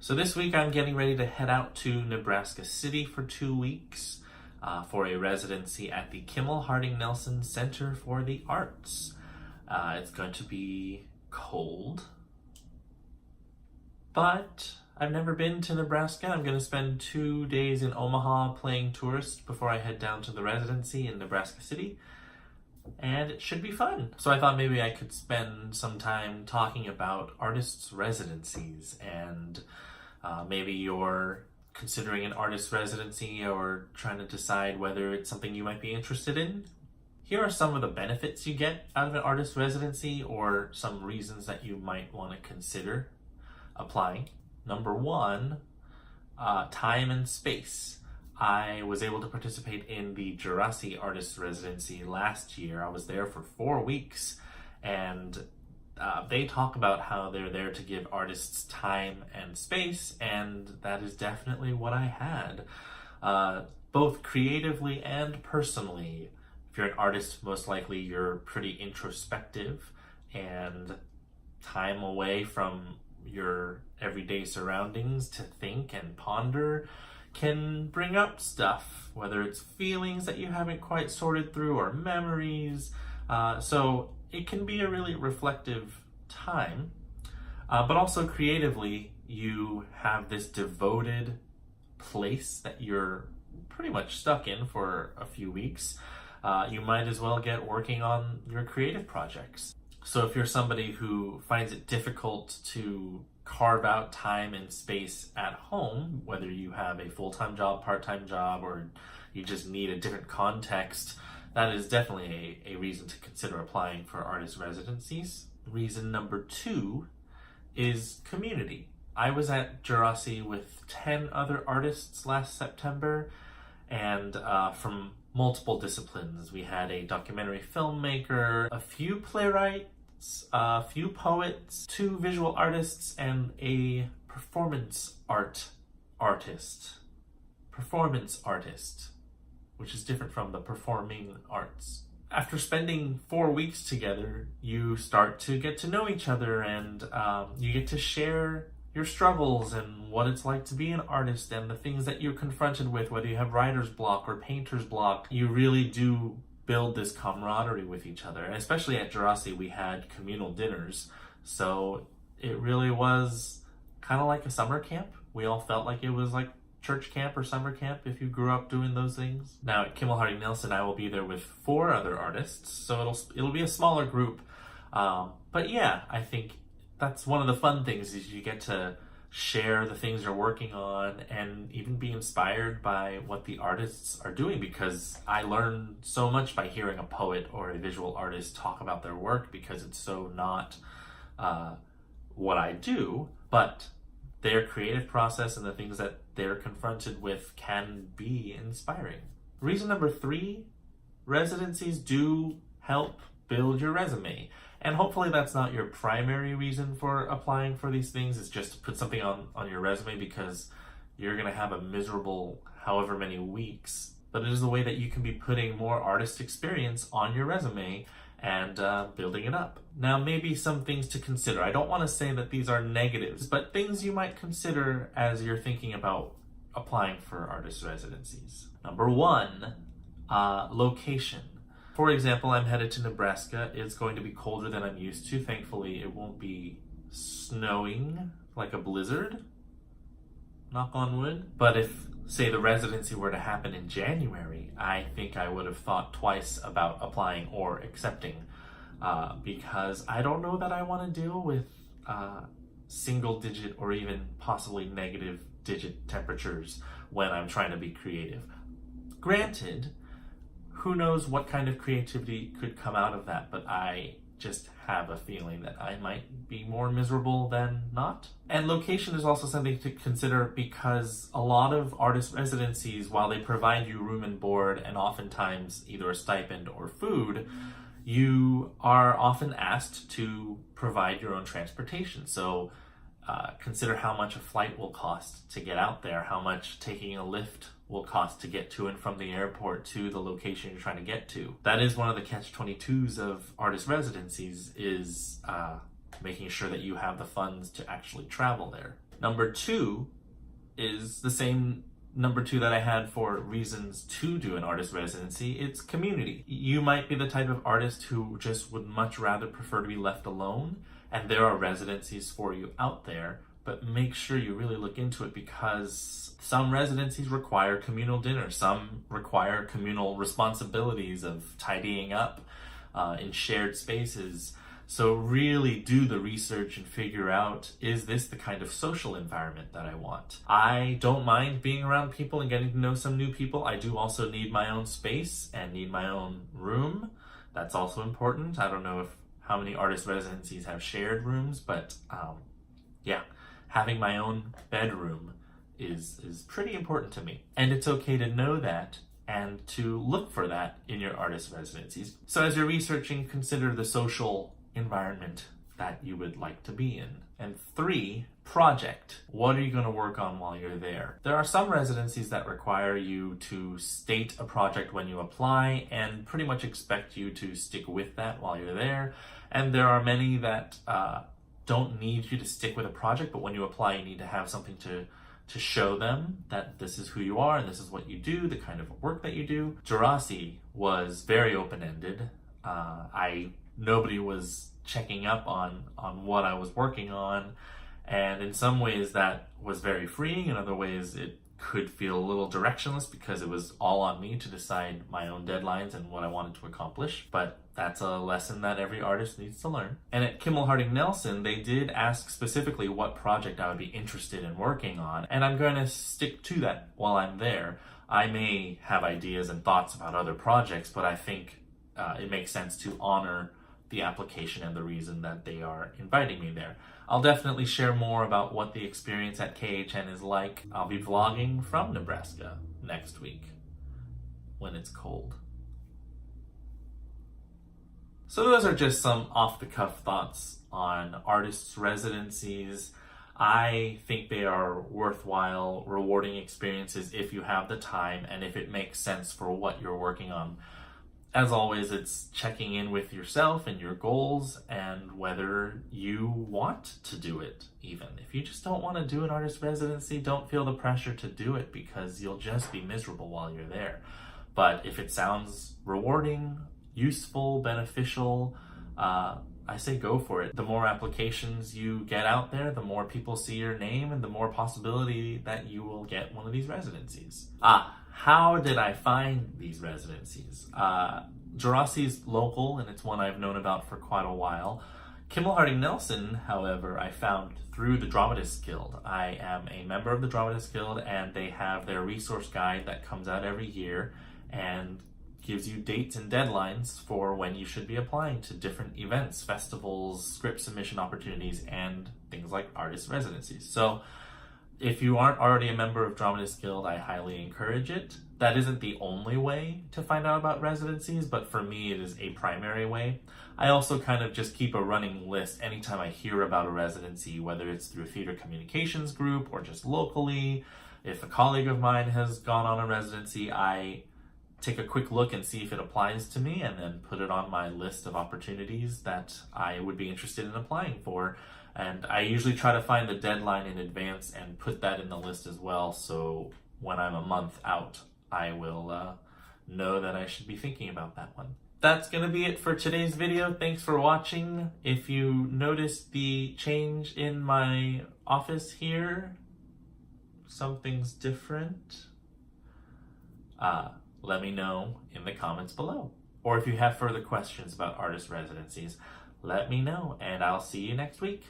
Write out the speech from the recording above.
So this week I'm getting ready to head out to Nebraska City for 2 weeks for a residency at the Kimmel Harding Nelson Center for the Arts. It's going to be cold, but I've never been to Nebraska. I'm going to spend 2 days in Omaha playing tourist before I head down to the residency in Nebraska City. And it should be fun. So I thought maybe I could spend some time talking about artists' residencies, and maybe you're considering an artist residency or trying to decide whether it's something you might be interested in. Here are some of the benefits you get out of an artist residency, or some reasons that you might want to consider applying. Number one, time and space. I was able to participate in the Jurassic Artist Residency last year. I was there for 4 weeks, and they talk about how they're there to give artists time and space, and that is definitely what I had, both creatively and personally. If you're an artist, most likely you're pretty introspective, and time away from your everyday surroundings to think and ponder can bring up stuff, whether it's feelings that you haven't quite sorted through or memories. So it can be a really reflective time, but also creatively, you have this devoted place that you're pretty much stuck in for a few weeks. You might as well get working on your creative projects. So if you're somebody who finds it difficult to carve out time and space at home, whether you have a full-time job, part-time job, or you just need a different context, that is definitely a reason to consider applying for artist residencies. Reason number 2 is community. I was at Jurassic with 10 other artists last September, and from multiple disciplines. We had a documentary filmmaker, a few playwrights, a few poets, 2 visual artists, and a performance artist, which is different from the performing arts. After spending 4 weeks together, you start to get to know each other, and you get to share your struggles and what it's like to be an artist and the things that you're confronted with, whether you have writer's block or painter's block. You really do build this camaraderie with each other. And especially at Jurassic, we had communal dinners. So it really was kind of like a summer camp. We all felt like it was like church camp or summer camp if you grew up doing those things. Now at Kimmel Harding Nelson, I will be there with 4 other artists. So it'll be a smaller group. But yeah, I think that's one of the fun things, is you get to share the things you're working on and even be inspired by what the artists are doing, because I learn so much by hearing a poet or a visual artist talk about their work, because it's so not what I do, but their creative process and the things that they're confronted with can be inspiring. Reason number 3, residencies do help build your resume. And hopefully that's not your primary reason for applying for these things, is just to put something on your resume because you're going to have a miserable however many weeks. But it is a way that you can be putting more artist experience on your resume and building it up. Now, maybe some things to consider. I don't want to say that these are negatives, but things you might consider as you're thinking about applying for artist residencies. Number 1, location. For example, I'm headed to Nebraska. It's going to be colder than I'm used to. Thankfully, it won't be snowing like a blizzard, knock on wood. But if, say, the residency were to happen in January, I think I would have thought twice about applying or accepting, because I don't know that I want to deal with single-digit or even possibly negative-digit temperatures when I'm trying to be creative. Granted, who knows what kind of creativity could come out of that, but I just have a feeling that I might be more miserable than not. And location is also something to consider, because a lot of artist residencies, while they provide you room and board and oftentimes either a stipend or food, you are often asked to provide your own transportation. So consider how much a flight will cost to get out there, how much taking a lift will cost to get to and from the airport to the location you're trying to get to. That is one of the catch-22s of artist residencies, is making sure that you have the funds to actually travel there. Number 2 is the same number 2 that I had for reasons to do an artist residency. It's community. You might be the type of artist who just would much rather prefer to be left alone, and there are residencies for you out there, but make sure you really look into it, because some residencies require communal dinner, some require communal responsibilities of tidying up in shared spaces. So really do the research and figure out, is this the kind of social environment that I want? I don't mind being around people and getting to know some new people. I do also need my own space and need my own room. That's also important. I don't know how many artist residencies have shared rooms, but yeah, having my own bedroom is pretty important to me. And it's okay to know that and to look for that in your artist residencies. So as you're researching, consider the social environment that you would like to be in. And 3, project. What are you going to work on while you're there? There are some residencies that require you to state a project when you apply and pretty much expect you to stick with that while you're there. And there are many that don't need you to stick with a project, but when you apply, you need to have something to show them that this is who you are and this is what you do, the kind of work that you do. Jurassic was very open-ended. Nobody was checking up on what I was working on, and in some ways that was very freeing. In other ways it could feel a little directionless because it was all on me to decide my own deadlines and what I wanted to accomplish. But that's a lesson that every artist needs to learn. And at Kimmel Harding Nelson, they did ask specifically what project I would be interested in working on, and I'm going to stick to that while I'm there. I may have ideas and thoughts about other projects, but I think it makes sense to honor the application and the reason that they are inviting me there. I'll definitely share more about what the experience at KHN is like. I'll be vlogging from Nebraska next week when it's cold. So those are just some off-the-cuff thoughts on artists' residencies. I think they are worthwhile, rewarding experiences if you have the time and if it makes sense for what you're working on. As always, it's checking in with yourself and your goals and whether you want to do it even. If you just don't want to do an artist residency, don't feel the pressure to do it because you'll just be miserable while you're there. But if it sounds rewarding, useful, beneficial, I say go for it. The more applications you get out there, the more people see your name and the more possibility that you will get one of these residencies. How did I find these residencies? Jurassic's local, and it's one I've known about for quite a while. Kimmel Harding Nelson, however, I found through the Dramatists Guild. I am a member of the Dramatists Guild, and they have their resource guide that comes out every year and gives you dates and deadlines for when you should be applying to different events, festivals, script submission opportunities, and things like artist residencies. So if you aren't already a member of Dramatists Guild, I highly encourage it. That isn't the only way to find out about residencies, but for me it is a primary way. I also kind of just keep a running list anytime I hear about a residency, whether it's through a theater communications group or just locally. If a colleague of mine has gone on a residency, I take a quick look and see if it applies to me and then put it on my list of opportunities that I would be interested in applying for. And I usually try to find the deadline in advance and put that in the list as well, so when I'm a month out, I will know that I should be thinking about that one. That's going to be it for today's video. Thanks for watching. If you noticed the change in my office here, something's different, let me know in the comments below. Or if you have further questions about artist residencies, let me know, and I'll see you next week.